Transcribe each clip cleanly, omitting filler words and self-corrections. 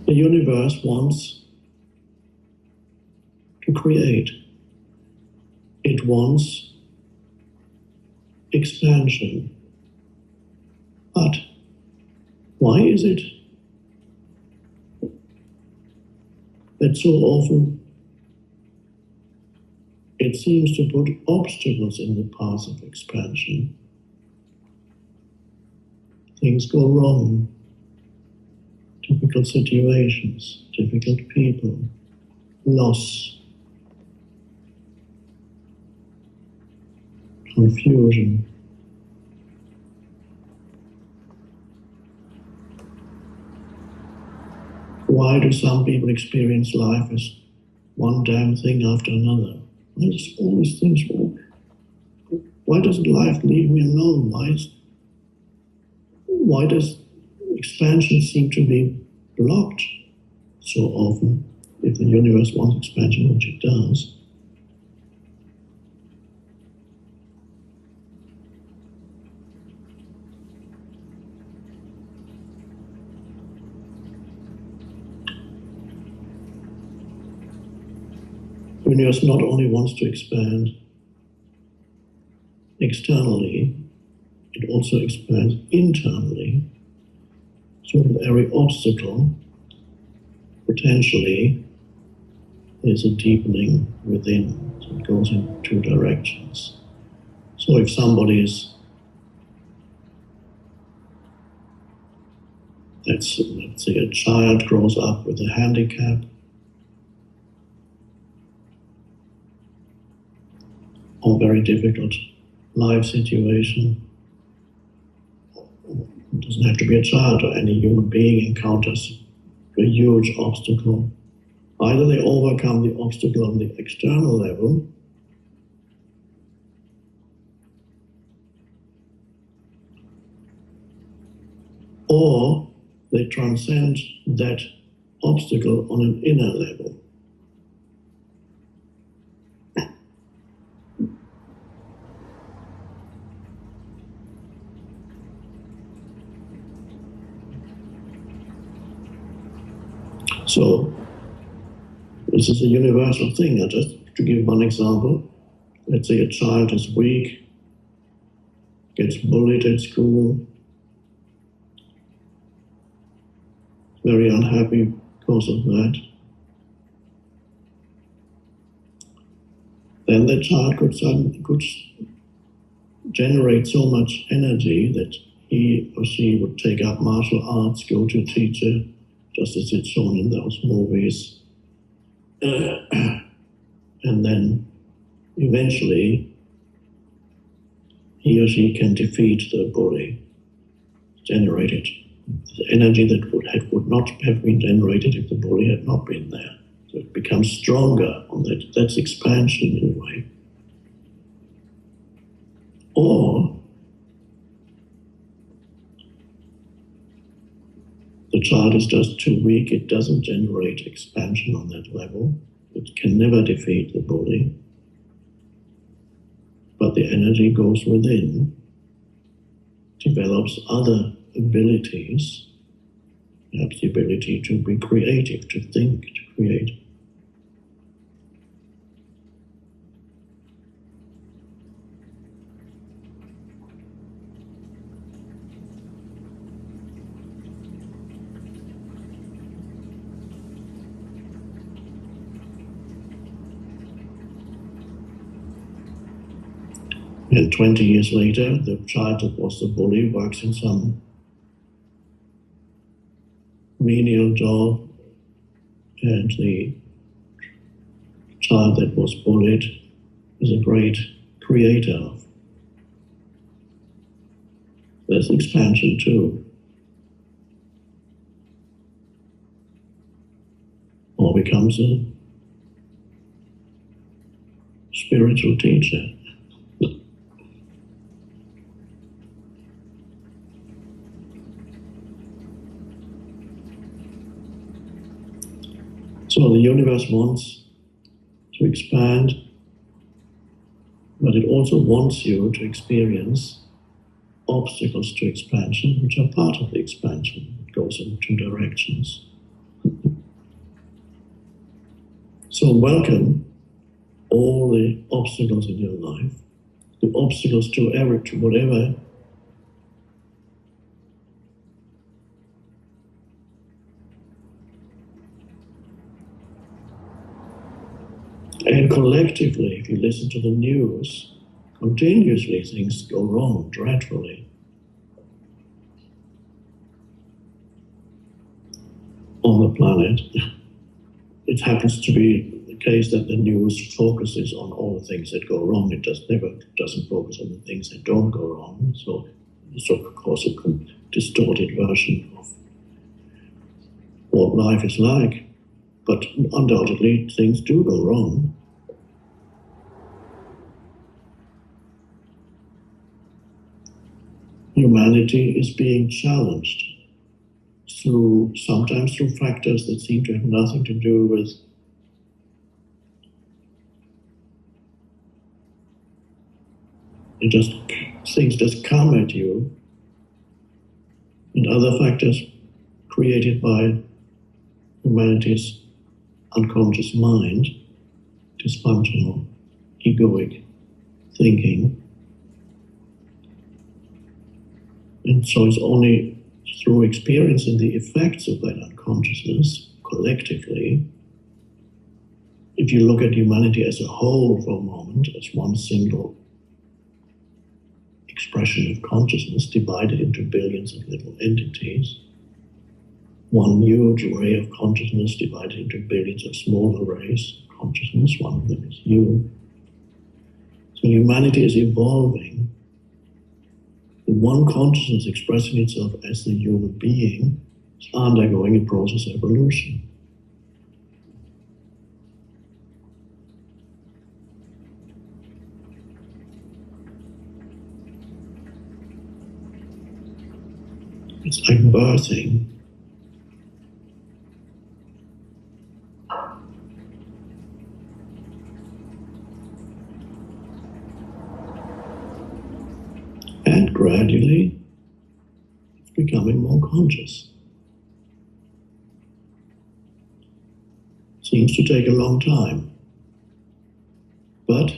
The universe wants to create. It wants expansion. But why is it that so often it seems to put obstacles in the path of expansion? Things go wrong. Difficult situations, difficult people, loss, confusion. Why do some people experience life as one damn thing after another? Why does all these things work? Why doesn't life leave me alone? Why does expansion seem to be blocked so often? If the universe wants expansion, which it does, the universe not only wants to expand externally, it also expands internally. So with every obstacle, potentially, there's a deepening within. So it goes in two directions. So if somebody is, let's say a child grows up with a handicap, or very difficult life situation, it doesn't have to be a child, or any human being encounters a huge obstacle. Either they overcome the obstacle on the external level, or they transcend that obstacle on an inner level. So, this is a universal thing. Just to give one example, let's say a child is weak, gets bullied at school, very unhappy because of that. Then the child could generate so much energy that he or she would take up martial arts, go to a teacher, just as it's shown in those movies. And then eventually he or she can defeat the bully, generated the energy that would not have been generated if the bully had not been there. So it becomes stronger on that. That's expansion in a way. Or the child is just too weak, it doesn't generate expansion on that level. It can never defeat the bully. But the energy goes within, develops other abilities, perhaps the ability to be creative, to think, to create. And 20 years later, the child that was the bully works in some menial job, and the child that was bullied is a great creator. There's expansion too. Or becomes a spiritual teacher. So the universe wants to expand, but it also wants you to experience obstacles to expansion, which are part of the expansion. It goes in two directions. So welcome all the obstacles in your life, the obstacles to whatever and collectively, if you listen to the news, continuously things go wrong dreadfully on the planet. It happens to be the case that the news focuses on all the things that go wrong. It never doesn't focus on the things that don't go wrong. So of course, a distorted version of what life is like. But undoubtedly, things do go wrong. Humanity is being challenged sometimes through factors that seem to have nothing to do with things just come at you, and other factors created by humanity's unconscious mind, dysfunctional, egoic thinking. And so it's only through experiencing the effects of that unconsciousness collectively, if you look at humanity as a whole for a moment, as one single expression of consciousness divided into billions of little entities, one huge ray of consciousness divided into billions of smaller rays of consciousness, one of them is you. So humanity is evolving. The one consciousness expressing itself as the human being is undergoing a process of evolution. It's like birthing. And gradually, it's becoming more conscious. Seems to take a long time. But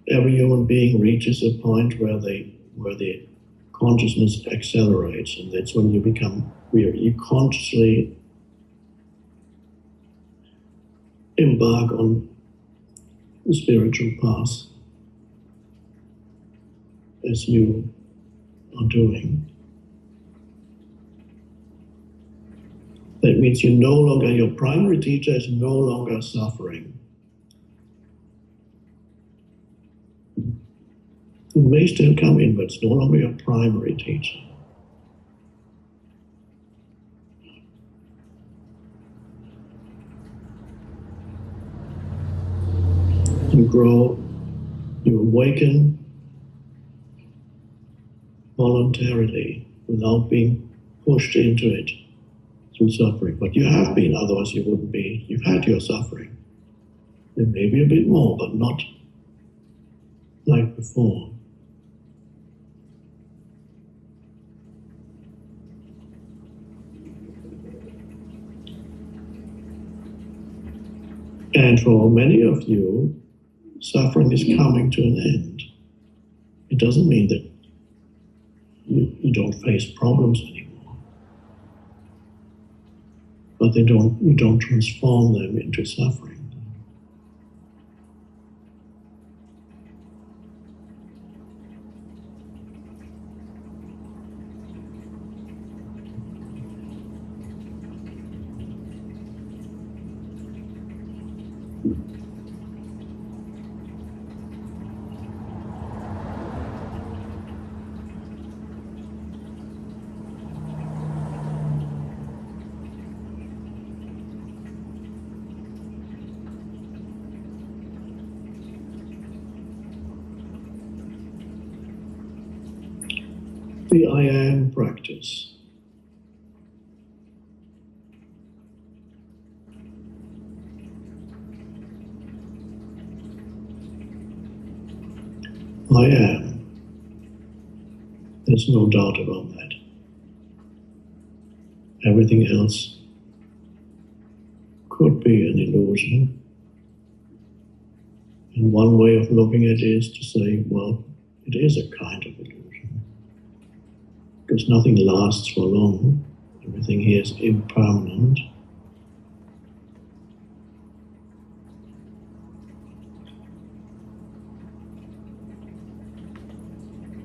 every human being reaches a point where the consciousness accelerates, and that's when you consciously embark on the spiritual path as you are doing. That means your primary teacher is no longer suffering. It may still come in, but it's no longer your primary teacher. You grow, you awaken voluntarily without being pushed into it through suffering. But you have been, otherwise you wouldn't be. You've had your suffering. There may be a bit more, but not like before. And for many of you, suffering is coming to an end. It doesn't mean that you don't face problems anymore, but you don't transform them into suffering. The I am practice. I am. There's no doubt about that. Everything else could be an illusion. And one way of looking at it is to say, well, it is a kind of illusion. Because nothing lasts for long. Everything here is impermanent.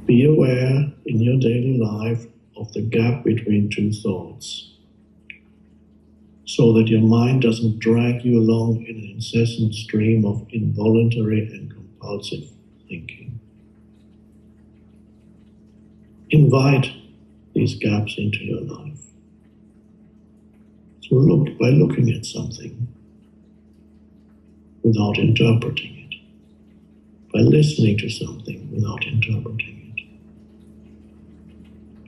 Be aware in your daily life of the gap between two thoughts, so that your mind doesn't drag you along in an incessant stream of involuntary and compulsive thinking. Invite these gaps into your life. So by looking at something without interpreting it, by listening to something without interpreting it,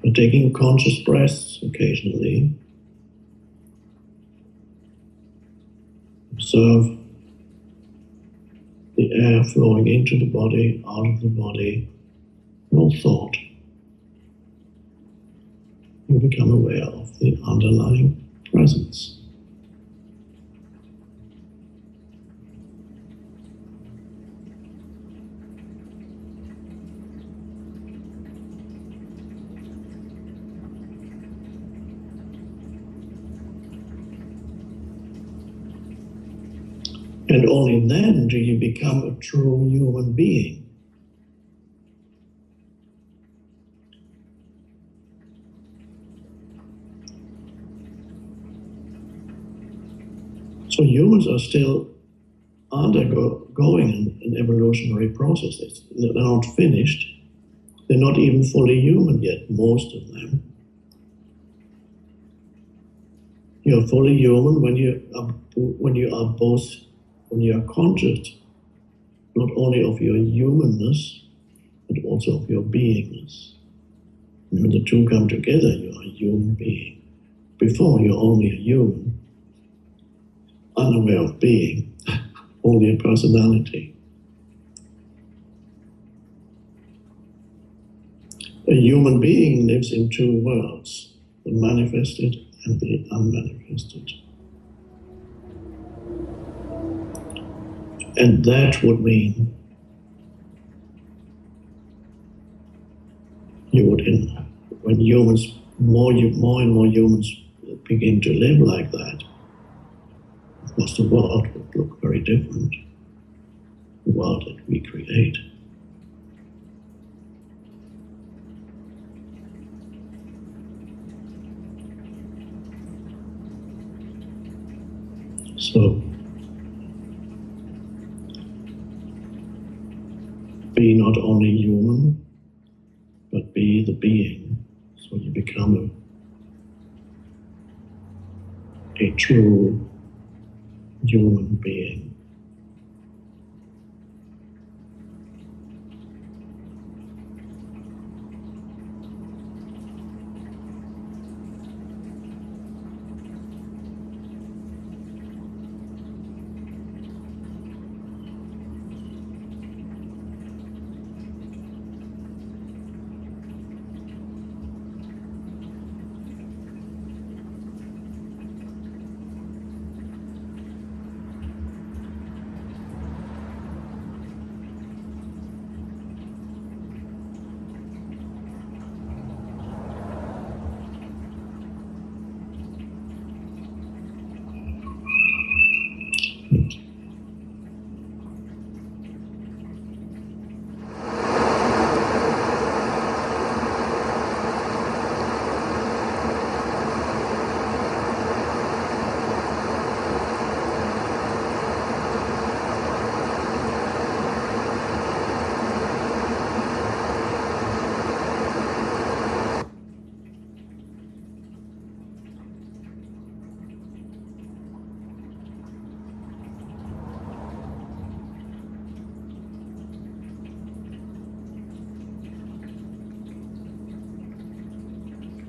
by taking conscious breaths occasionally. Observe the air flowing into the body, out of the body, no thought. You become aware of the underlying presence. And only then do you become a true human being. So humans are still undergoing an evolutionary process. They're not finished. They're not even fully human yet, most of them. You're fully human when you are conscious not only of your humanness, but also of your beingness. And when the two come together, you are a human being. Before, you're only a human, unaware of being, only a personality. A human being lives in two worlds, the manifested and the unmanifested. And that would mean when humans, more and more humans begin to live like that, of course the world would look very different, the world that we create. So, be not only human, but be the being. So you become a true human being.